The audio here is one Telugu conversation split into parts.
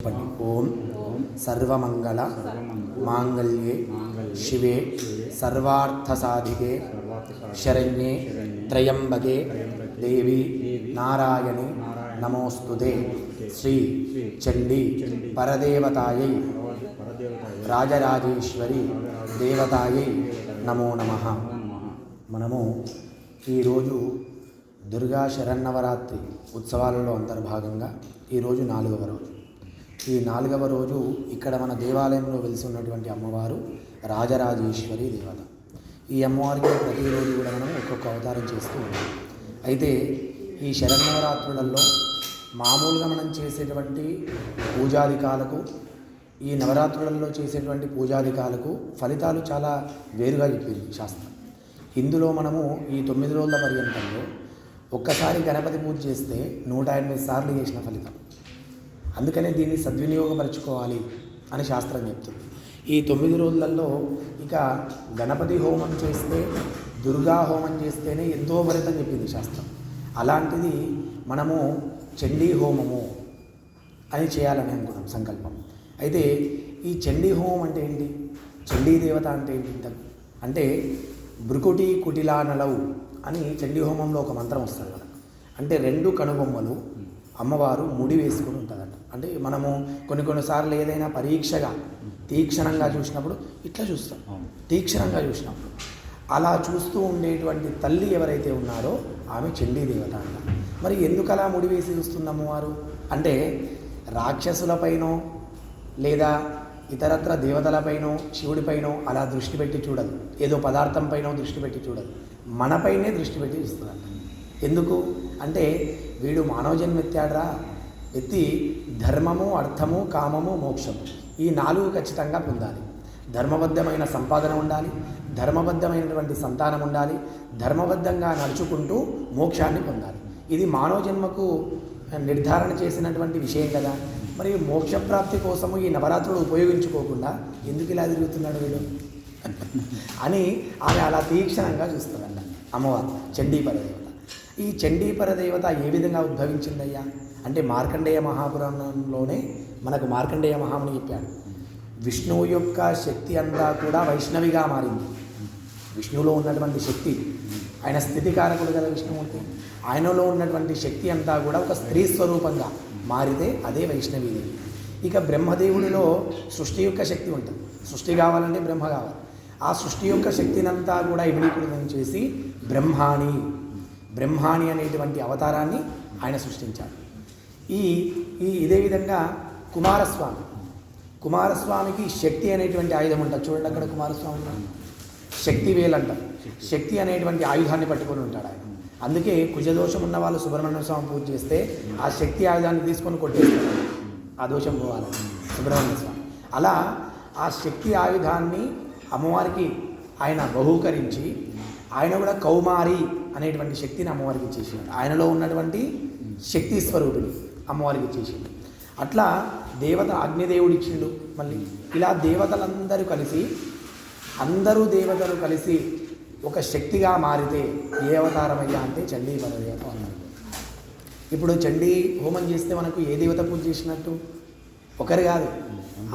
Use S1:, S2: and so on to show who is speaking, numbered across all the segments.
S1: ओम सर्वमंगल मांगल्ये शिवे सर्वार्थसाधिके शरण्ये त्र्यंबके देवी नारायणी नमोस्तुते। श्री चंडी परदेवतायै राजराजेश्वरी देवतायै नमो नमः। మనము ఈరోజు దుర్గా శరన్నవరాత్రి ఉత్సవాలలో అంతర్భాగంగా ఈరోజు 4వ రోజు. ఈ 4వ రోజు ఇక్కడ మన దేవాలయంలో వెలిసి ఉన్నటువంటి అమ్మవారు రాజరాజేశ్వరి దేవత. ఈ అమ్మవారికి ప్రతిరోజు కూడా మనం ఒక్కొక్క అవతారం చేస్తూ ఉంటాం. అయితే ఈ శరన్నవరాత్రులలో మామూలుగా మనం చేసేటువంటి పూజాధికాలకు ఈ నవరాత్రులలో చేసేటువంటి పూజాధికాలకు ఫలితాలు చాలా వేరుగా చెప్పింది శాస్త్రం. ఇందులో మనము ఈ 9 రోజుల పర్యంతంలో ఒక్కసారి గణపతి పూజ చేస్తే 108 సార్లు చేసిన ఫలితం. అందుకనే దీన్ని సద్వినియోగపరచుకోవాలి అని శాస్త్రం చెప్తుంది. ఈ 9 రోజులలో ఇక గణపతి హోమం చేస్తే దుర్గా హోమం చేస్తేనే ఎంతో ఫలితం చెప్పింది శాస్త్రం. అలాంటిది మనము చండీ హోమము అని చేయాలని అనుకున్నాం సంకల్పం. అయితే ఈ చండీ హోమం అంటే ఏంటి, చండీ దేవత అంటే ఏంటి అంటే భృకుటి కుటిలానలవు అని చండీ హోమంలో ఒక మంత్రం వస్తుంది కదా. అంటే 2 కనుబొమ్మలు అమ్మవారు ముడి వేసుకుని ఉంటుందట. అంటే మనము కొన్నిసార్లు ఏదైనా పరీక్షగా తీక్షణంగా చూసినప్పుడు ఇట్లా చూస్తాం, తీక్షణంగా చూసినప్పుడు అలా చూస్తూ ఉండేటువంటి తల్లి ఎవరైతే ఉన్నారో ఆమె చండీ దేవత అంట. మరి ఎందుకు అలా ముడి వేసి చూస్తుంది అమ్మవారు అంటే రాక్షసులపైనో లేదా ఇతరత్ర దేవతలపైనో శివుడిపైనో అలా దృష్టి పెట్టి చూడదు, ఏదో పదార్థం పైన దృష్టి పెట్టి చూడదు, మనపైనే దృష్టి పెట్టి చూస్తుందంట. ఎందుకు అంటే వీడు మానవ జన్మ ఎత్తాడ్రా, ఎత్తి ధర్మము అర్థము కామము మోక్షము ఈ 4 ఖచ్చితంగా పొందాలి. ధర్మబద్ధమైన సంపాదన ఉండాలి, ధర్మబద్ధమైనటువంటి సంతానం ఉండాలి, ధర్మబద్ధంగా నడుచుకుంటూ మోక్షాన్ని పొందాలి. ఇది మానవ జన్మకు నిర్ధారణ చేసినటువంటి విషయం కదా. మరి మోక్షప్రాప్తి కోసము ఈ నవరాత్రులు ఉపయోగించుకోకుండా ఎందుకు ఇలా తిరుగుతున్నాడు వీడు అని ఆమె అలా తీక్షణంగా చూస్తుందంట అమ్మవారు చండీపరదేవత. ఈ చండీపరదేవత ఏ విధంగా ఉద్భవించిందయ్యా అంటే మార్కండేయ మహాపురాణంలోనే మనకు మార్కండేయ మహాముని చెప్పాడు. విష్ణువు యొక్క శక్తి అంతా కూడా వైష్ణవిగా మారింది. విష్ణువులో ఉన్నటువంటి శక్తి, ఆయన స్థితికారకుడు కదా విష్ణుమూర్తి, ఆయనలో ఉన్నటువంటి శక్తి అంతా కూడా ఒక స్త్రీ స్వరూపంగా మారితే అదే వైష్ణవీదేవి. ఇక బ్రహ్మదేవుడిలో సృష్టి యొక్క శక్తి ఉంటుంది. సృష్టి కావాలంటే బ్రహ్మ కావాలి. ఆ సృష్టి యొక్క శక్తినంతా కూడా ఇమిడీకృతం చేసి బ్రహ్మాణి అనేటువంటి అవతారాన్ని ఆయన సృష్టించాడు. ఇదే విధంగా కుమారస్వామికి శక్తి అనేటువంటి ఆయుధం ఉంటుంది. చూడండి అక్కడ కుమారస్వామి శక్తి వేలంట. శక్తి అనేటువంటి ఆయుధాన్ని పట్టుకొని ఉంటాడు ఆయన. అందుకే కుజదోషం ఉన్న వాళ్ళు సుబ్రహ్మణ్య స్వామి పూజ చేస్తే ఆ శక్తి ఆయుధాన్ని తీసుకొని కొట్టేస్తారు, ఆ దోషం పోవాలి సుబ్రహ్మణ్య స్వామి. అలా ఆ శక్తి ఆయుధాన్ని అమ్మవారికి ఆయన బహూకరించి ఆయన కూడా కౌమారి అనేటువంటి శక్తిని అమ్మవారికి ఇచ్చేసాడు. ఆయనలో ఉన్నటువంటి శక్తి స్వరూపిణి అమ్మవారికి ఇచ్చేసాడు. అట్లా దేవత అగ్నిదేవుడు ఇచ్చిండు. మళ్ళీ ఇలా అందరూ దేవతలు కలిసి ఒక శక్తిగా మారితే ఏ అవతారమయ్యా అంటే చండీ పరదేవత అన్నారు. ఇప్పుడు చండీ హోమం చేస్తే మనకు ఏ దేవత పూజ చేసినట్టు? ఒకరు కాదు,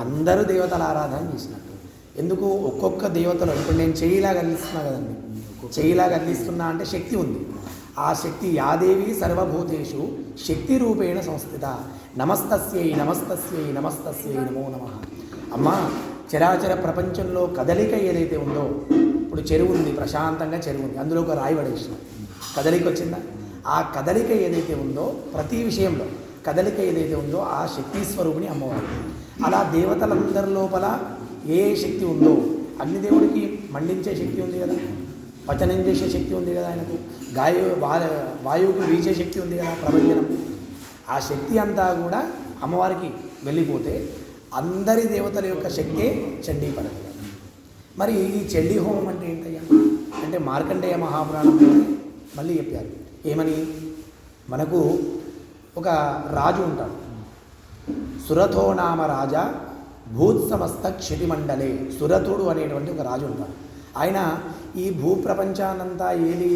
S1: అందరూ దేవతల ఆరాధన చేసినట్టు. ఎందుకు ఒక్కొక్క దేవతలు, ఇప్పుడు నేను చేయిలాగా అందిస్తున్నా కదండి, చేయిలాగా అందిస్తున్నా అంటే శక్తి ఉంది. ఆ శక్తి యాదేవి సర్వభూతేషు శక్తి రూపేణ సంస్థిత నమస్తస్యై నమస్తస్యై నమస్తస్యై నమో నమః. అమ్మా చరాచర ప్రపంచంలో కదలిక ఏదైతే ఉందో, ఇప్పుడు చెరువు ఉంది, ప్రశాంతంగా చెరువు ఉంది, అందులో ఒక రాయి పడేసిన కదలిక వచ్చిందా? ఆ కదలిక ఏదైతే ఉందో, ప్రతి విషయంలో కదలిక ఏదైతే ఉందో ఆ శక్తి స్వరూపిణి అమ్మవారు. అలా దేవతలందరి లోపల ఏ శక్తి ఉందో, అగ్నిదేవుడికి మండించే శక్తి ఉంది కదా, పచనం చేసే శక్తి ఉంది కదా, ఆయనకు వాయువుకు వీచే శక్తి ఉంది కదా, ప్రభంజనం. ఆ శక్తి అంతా కూడా అమ్మవారికి వెళ్ళిపోతే అందరి దేవతల యొక్క శక్తే చండీ పరదేవత. మరి ఈ చండీ హోమం అంటే ఏంటయ్యా అంటే మార్కండేయ మహాపురాణంలో మళ్ళీ చెప్పారు. ఏమని? మనకు ఒక రాజు ఉంటాడు, సురథో నామ రాజా భూత్సమస్త క్షితిమండలే. సురథుడు అనేటువంటి ఒక రాజు ఉంటాడు. ఆయన ఈ భూప్రపంచానంతా ఏలి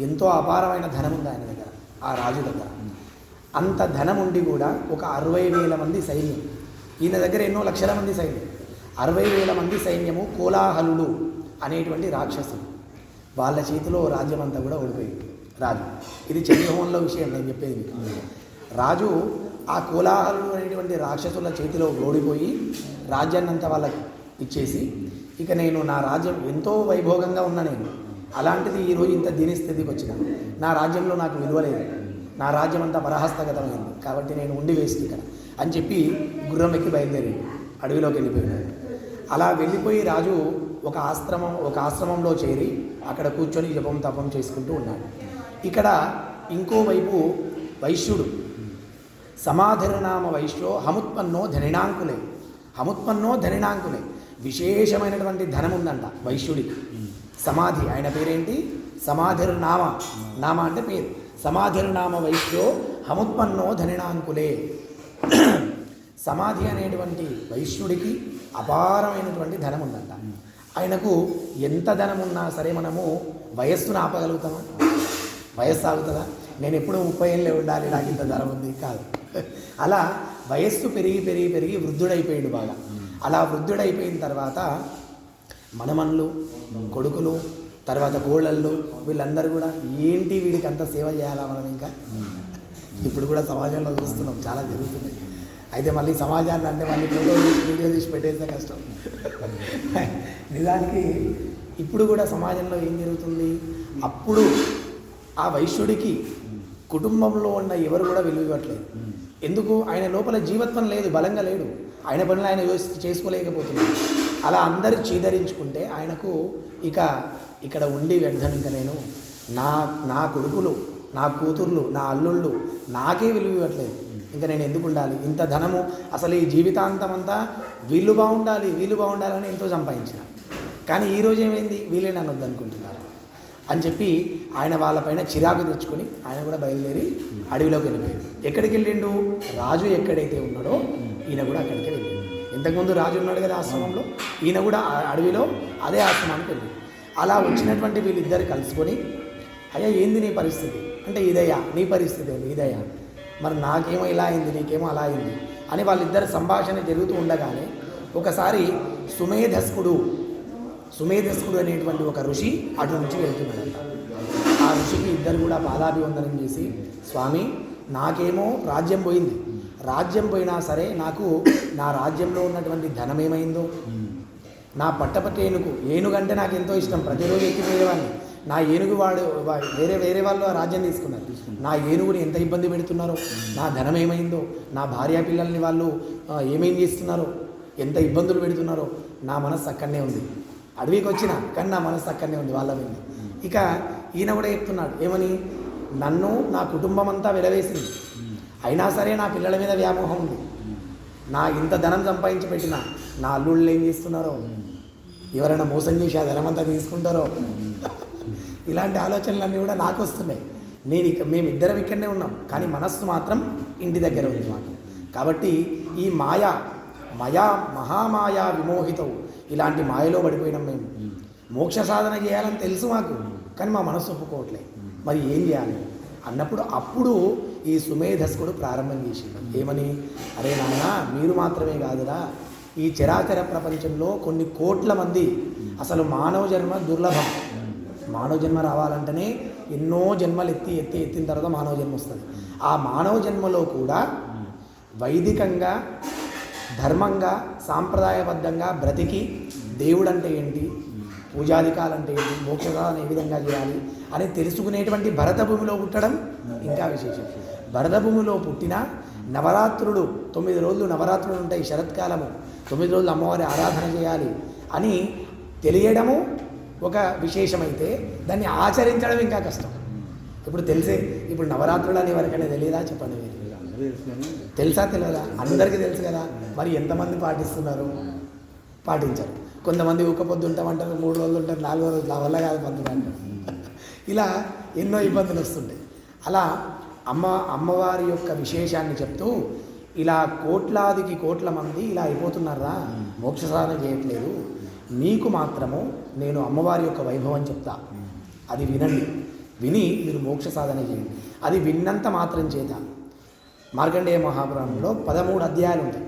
S1: ఎంతో అపారమైన ధనం ఉంది ఆయన దగ్గర, ఆ రాజు దగ్గర. అంత ధనం ఉండి కూడా ఒక 60,000 మంది సైన్యం, ఈయన దగ్గర ఎన్నో లక్షల మంది సైన్యం, 60,000 మంది సైన్యము కోలాహలులు అనేటువంటి రాక్షసులు, వాళ్ళ చేతిలో రాజ్యం అంతా కూడా ఓడిపోయింది రాజు. ఇది చంద్రమోహన్లో విషయం నేను చెప్పేది మీకు. రాజు ఆ కోలాహలులు అనేటువంటి రాక్షసుల చేతిలో ఓడిపోయి రాజ్యాన్ని అంతా వాళ్ళకి ఇచ్చేసి, ఇక నేను నా రాజ్యం ఎంతో వైభోగంగా ఉన్నా నేను, అలాంటిది ఈరోజు ఇంత దీని స్థితికి వచ్చిన, నా రాజ్యంలో నాకు విలువ లేదు, నా రాజ్యం అంతా పరహస్తగతమైంది, కాబట్టి నేను ఉండి వేస్ట్ ఇక్కడ అని చెప్పి గుర్రం ఎక్కి బయలుదేరి అడవిలోకి వెళ్ళిపోయినాడు. అలా వెళ్ళిపోయి రాజు ఒక ఆశ్రమంలో చేరి అక్కడ కూర్చొని జపం తపం చేసుకుంటూ ఉన్నాడు. ఇక్కడ ఇంకోవైపు వైశ్యుడు, సమాధిర్నామ వైశ్యో హముత్పన్నో ధనినాంకులే, హముత్పన్నో ధనినాంకులే, విశేషమైనటువంటి ధనం ఉందంట వైశ్యుడికి. సమాధి, ఆయన పేరేంటి? సమాధిర్నామ, నామ అంటే పేరు. సమాధిర్నామ వైశ్యో హముత్పన్నో ధనినాంకులే. సమాధి అనేటువంటి వైశ్యుడికి అపారమైనటువంటి ధనం ఉందంట. ఆయనకు ఎంత ధనం ఉన్నా సరే మనము వయస్సును ఆపగలుగుతామా? వయస్సు ఆగుతుందా? నేను ఎప్పుడు 30 ఏళ్ళే ఉండాలి, నాకు ఇంత ధనం ఉంది కాదు. అలా వయస్సు పెరిగి పెరిగి పెరిగి వృద్ధుడైపోయాడు బాగా. అలా వృద్ధుడైపోయిన తర్వాత మనమన్లు, కొడుకులు, తర్వాత కోళ్ళళ్ళు, వీళ్ళందరూ కూడా ఏంటి వీడికి అంత సేవ చేయాలా మనం ఇంకా? ఇప్పుడు కూడా సమాజంలో చూస్తున్నాం, చాలా జరుగుతుంది. అయితే మళ్ళీ సమాజాన్ని అంటే మళ్ళీ వీడియో తీసి పెట్టేస్తే కష్టం. నిజానికి ఇప్పుడు కూడా సమాజంలో ఏం జరుగుతుంది? అప్పుడు ఆ వైశ్యుడికి కుటుంబంలో ఉన్న ఎవరు కూడా విలువ ఇవ్వట్లేదు. ఎందుకు? ఆయన లోపల జీవత్వం లేదు, బలంగా లేడు, ఆయన పనులు ఆయన చేసుకోలేకపోతున్నాడు. అలా అందరూ చీదరించుకుంటే ఆయనకు ఇక ఇక్కడ ఉండి వ్యర్థం, ఇంకా నేను నా కొడుకులు, నా కూతుర్లు, నా అల్లుళ్ళు నాకే విలువ ఇవ్వట్లేదు, ఇంకా నేను ఎందుకు ఉండాలి? ఇంత ధనము అసలు ఈ జీవితాంతం అంతా వీళ్ళు బాగుండాలని ఎంతో సంపాదించిన, కానీ ఈరోజు ఏమైంది? వీళ్ళే నన్ను వద్దనుకుంటున్నారు అని చెప్పి ఆయన వాళ్ళపైన చిరాకు తెచ్చుకొని ఆయన కూడా బయలుదేరి అడవిలోకి వెళ్ళిపోయాడు. ఎక్కడికి వెళ్ళిండు? రాజు ఎక్కడైతే ఉన్నాడో ఈయన కూడా అక్కడికే వెళ్ళిండు. ఇంతకుముందు రాజు ఉన్నాడు కదా ఆశ్రమంలో, ఈయన కూడా అడవిలో అదే ఆశ్రమానికి వెళ్ళి, అలా వచ్చినటువంటి వీళ్ళిద్దరు కలుసుకొని, అయ్యా ఏంది నీ పరిస్థితి అంటే, ఇదయ్యా నీ పరిస్థితి ఏంది, ఇదయ్యా మరి నాకేమో ఇలా అయింది, నీకేమో అలా అయింది అని వాళ్ళిద్దరు సంభాషణ జరుగుతూ ఉండగానే ఒకసారి సుమేధస్కుడు అనేటువంటి ఒక ఋషి అటు నుంచి వెళ్తున్నాడంట. ఆ ఋషికి ఇద్దరు కూడా పాదాభివందనం చేసి, స్వామి నాకేమో రాజ్యం పోయింది, రాజ్యం పోయినా సరే నాకు నా రాజ్యంలో ఉన్నటువంటి ధనం ఏమైందో, నా పట్టపట్టి ఏనుగంటే నాకు ఎంతో ఇష్టం, ప్రతిరోజు ఎక్కిపోయేవాడిని, నా ఏనుగు వేరే వాళ్ళు ఆ రాజ్యం తీసుకున్నారు, నా ఏనుగుని ఎంత ఇబ్బంది పెడుతున్నారో, నా ధనం ఏమైందో, నా భార్య పిల్లల్ని వాళ్ళు ఏమేం చేస్తున్నారో, ఎంత ఇబ్బందులు పెడుతున్నారో, నా మనస్సు అక్కడనే ఉంది. అడవికి వచ్చిన కానీ నా మనస్సు అక్కడనే ఉంది వాళ్ళ మీద. ఇక ఈయన కూడా చెప్తున్నాడు ఏమని, నన్ను నా కుటుంబం అంతా వెలవేసింది, అయినా సరే నా పిల్లల మీద వ్యామోహం ఉంది, నా ఇంత ధనం సంపాదించి పెట్టిన నా అల్లుళ్ళు ఏం చేస్తున్నారో, ఎవరైనా మోసం చేసి ఆ ధనమంతా తీసుకుంటారో, ఇలాంటి ఆలోచనలన్నీ కూడా నాకు వస్తున్నాయి. మేమిద్దరం ఇక్కడనే ఉన్నాం, కానీ మనస్సు మాత్రం ఇంటి దగ్గర ఉంది మాకు. కాబట్టి ఈ మహామాయా విమోహితవు, ఇలాంటి మాయలో పడిపోయినాం మేము. మోక్ష సాధన చేయాలని తెలుసు మాకు, కానీ మా మనస్సు ఒప్పుకోవట్లేదు, మరి ఏం చేయాలి అన్నప్పుడు అప్పుడు ఈ సుమేధస్కుడు ప్రారంభం చేసిండు. ఏమని? అరే నాయన, మీరు మాత్రమే కాదురా, ఈ చరాచర ప్రపంచంలో కొన్ని కోట్ల మంది, అసలు మానవ జన్మ దుర్లభం, మానవ జన్మ రావాలంటేనే ఎన్నో జన్మలు ఎత్తిన తర్వాత మానవ జన్మ వస్తుంది. ఆ మానవ జన్మలో కూడా వైదికంగా, ధర్మంగా, సాంప్రదాయబద్ధంగా బ్రతికి దేవుడు అంటే ఏంటి, పూజాధికాలు అంటే ఏంటి, మోక్షసాధన ఏ విధంగా చేయాలి అని తెలుసుకునేటువంటి భరత భూమిలో పుట్టడం ఇంకా విశేషం. భరత భూమిలో పుట్టిన నవరాత్రులు 9 రోజులు నవరాత్రులు ఉంటాయి, శరత్కాలము 9 రోజులు అమ్మవారి ఆరాధన చేయాలి అని తెలియడము ఒక విశేషమైతే, దాన్ని ఆచరించడం ఇంకా కష్టం. ఇప్పుడు నవరాత్రులు అని ఎవరికైనా తెలియదా చెప్పండి? మీరు తెలుసా తెలియదా? అందరికీ తెలుసు కదా. మరి ఎంతమంది పాటిస్తున్నారు? పాటించరు. కొంతమంది ఒక్క పొద్దు ఉంటామంటారు, 3 రోజులు ఉంటారు, 4వ రోజు నా వల్ల కాదు పంతులు అంటారు. ఇలా ఎన్నో ఇబ్బందులు వస్తుంటాయి. అలా అమ్మవారి యొక్క విశేషాన్ని చెప్తూ, ఇలా కోట్ల మంది ఇలా అయిపోతున్నారా, మోక్ష సాధన చేయట్లేదు, మీకు మాత్రము నేను అమ్మవారి యొక్క వైభవం చెప్తా, అది వినండి, విని మీరు మోక్ష సాధన చేయండి. అది విన్నంత మాత్రం చేత మార్కండేయ మహాపురాణంలో 13 అధ్యాయాలు ఉంటాయి.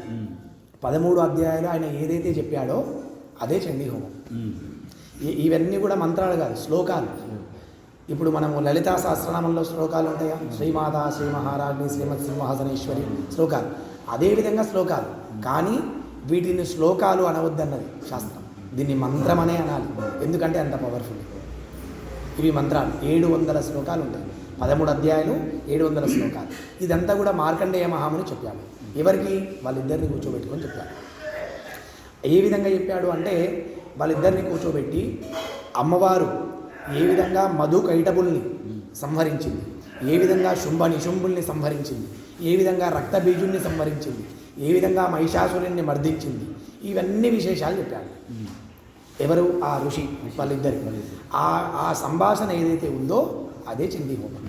S1: 13 అధ్యాయాలు ఆయన ఏదైతే చెప్పాడో అదే చండీ హోమం. ఇవన్నీ కూడా మంత్రాలు కాదు, శ్లోకాలు. ఇప్పుడు మనము లలితా సహస్రనామంలో శ్లోకాలు ఉంటాయా, శ్రీమాత శ్రీ మహారాజ్ని శ్రీమత్ సింహాసనేశ్వరి శ్లోకాలు, అదేవిధంగా శ్లోకాలు. కానీ వీటిని శ్లోకాలు అనవద్దన్నది శాస్త్రం, దీన్ని మంత్రం అనే అనాలి. ఎందుకంటే అంత పవర్ఫుల్. ఇవి మంత్రాలు. 700 శ్లోకాలు ఉంటాయి, 13 అధ్యాయాలు, 700 శ్లోకాలు. ఇదంతా కూడా మార్కండేయ మహాముని చెప్పాడు. ఎవరికి? వాళ్ళిద్దరిని కూర్చోబెట్టుకొని చెప్పాడు. ఏ విధంగా చెప్పాడు అంటే, వాళ్ళిద్దరిని కూర్చోబెట్టి అమ్మవారు ఏ విధంగా మధు కైటబుల్ని సంహరించింది, ఏ విధంగా శుంభ నిశుంభుల్ని సంహరించింది, ఏ విధంగా రక్తబీజుల్ని సంహరించింది, ఏ విధంగా మహిషాసురుణ్ణి మర్దించింది, ఇవన్నీ విశేషాలు చెప్పాడు. ఎవరు? ఆ ఋషి వాళ్ళిద్దరికి. ఆ సంభాషణ ఏదైతే ఉందో అదే చండీ హోమం.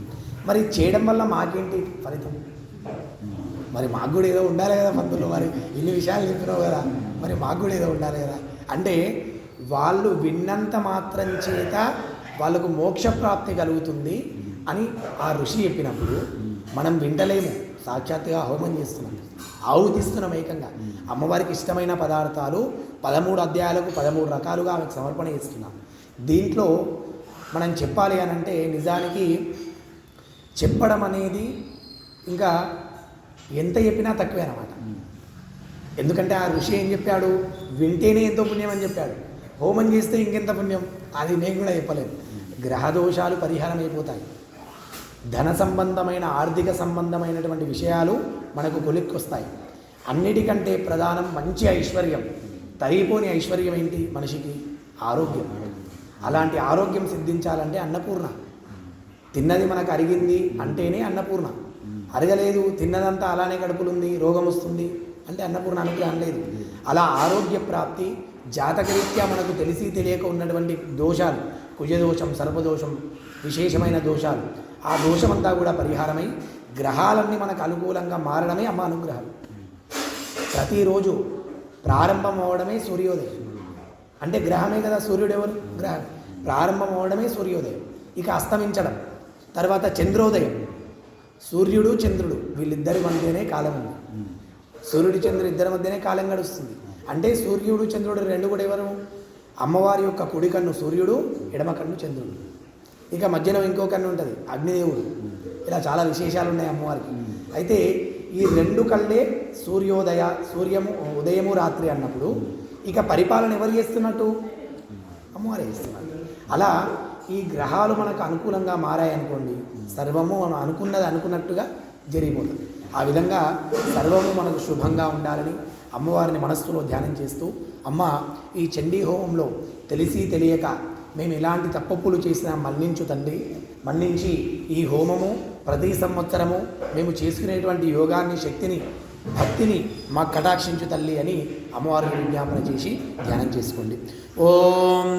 S1: మరి చేయడం వల్ల మాకేంటి ఫలితం? మరి మాకు కూడా ఏదో ఉండాలి కదా పంతులు, మరి ఇన్ని విషయాలు చెప్పినావు కదా, మరి మాకు కూడా ఏదో ఉండాలి కదా. అంటే వాళ్ళు విన్నంత మాత్రం చేత వాళ్ళకు మోక్షప్రాప్తి కలుగుతుంది అని ఆ ఋషి చెప్పినప్పుడు మనం వింటలేము. సాక్షాత్తుగా హోమం చేస్తున్నాం, ఆహుతిస్తున్నాం. ఏకంగా అమ్మవారికి ఇష్టమైన పదార్థాలు 13 అధ్యాయాలకు 13 రకాలుగా ఆమెకు సమర్పణ చేస్తున్నాం. దీంట్లో మనం చెప్పాలి అని అంటే నిజానికి చెప్పడం అనేది ఇంకా ఎంత చెప్పినా తక్కువే అన్నమాట. ఎందుకంటే ఆ ఋషి ఏం చెప్పాడు? వింటేనే ఎంతో పుణ్యం అని చెప్పాడు. హోమం చేస్తే ఇంకెంత పుణ్యం, అది నేను కూడా చెప్పలేను. గ్రహదోషాలు పరిహారం అయిపోతాయి. ధన సంబంధమైన ఆర్థిక సంబంధమైనటువంటి విషయాలు మనకు కొలిక్కొస్తాయి. అన్నిటికంటే ప్రధానం మంచి ఐశ్వర్యం. తరిగిపోని ఐశ్వర్యం ఏంటి మనిషికి? ఆరోగ్యం. అలాంటి ఆరోగ్యం సిద్ధించాలంటే అన్నపూర్ణ. తిన్నది మనకు అరిగింది అంటేనే అన్నపూర్ణ. అరగలేదు, తిన్నదంతా అలానే కడుపులుంది, రోగం వస్తుంది అంటే అన్నపూర్ణ అనుగ్రహం లేదు. అలా ఆరోగ్య ప్రాప్తి, జాతకరీత్యా మనకు తెలిసి తెలియక ఉన్నటువంటి దోషాలు, కుజదోషం, సర్పదోషం, విశేషమైన దోషాలు, ఆ దోషమంతా కూడా పరిహారమై గ్రహాలన్నీ మనకు అనుకూలంగా మారడమే అమ్మ అనుగ్రహం. ప్రతిరోజు ప్రారంభం అవడమే సూర్యోదయం. అంటే గ్రహమే కదా, సూర్యుడు ఎవరు? గ్రహం. ప్రారంభం అవడమే సూర్యోదయం, ఇక అస్తమించడం, తర్వాత చంద్రోదయం. సూర్యుడు చంద్రుడు వీళ్ళిద్దరి మధ్యనే కాలం ఉంది. సూర్యుడు చంద్రుడు ఇద్దరి మధ్యనే కాలం గడుస్తుంది. అంటే సూర్యుడు చంద్రుడు రెండు కూడా ఎవరు? అమ్మవారి యొక్క కుడి కన్ను సూర్యుడు, ఎడమ కన్ను చంద్రుడు. ఇక మధ్యలో ఇంకో కన్ను ఉంటుంది, అగ్నిదేవుడు. ఇలా చాలా విశేషాలు ఉన్నాయి అమ్మవారికి. అయితే ఈ రెండు కళ్ళే సూర్యము ఉదయము రాత్రి అన్నప్పుడు ఇక పరిపాలన ఎవరు చేస్తున్నట్టు? అమ్మవారే చేస్తున్నారు. అలా ఈ గ్రహాలు మనకు అనుకూలంగా మారాయనుకోండి, సర్వము మనం అనుకున్నట్టుగా జరిగిపోతుంది. ఆ విధంగా సర్వము మనకు శుభంగా ఉండాలని అమ్మవారిని మనస్సులో ధ్యానం చేస్తూ, అమ్మ ఈ చండీ హోమంలో తెలిసి తెలియక మేము ఎలాంటి తప్పప్పులు చేసినా మన్నించు తండ్రి, మన్నించి ఈ హోమము ప్రతి సంవత్సరము మేము చేసుకునేటువంటి యోగాన్ని, శక్తిని, భక్తిని మాకు కటాక్షించు తల్లి అని అమ్మవారిని విజ్ఞాపన చేసి ధ్యానం చేసుకోండి. ఓం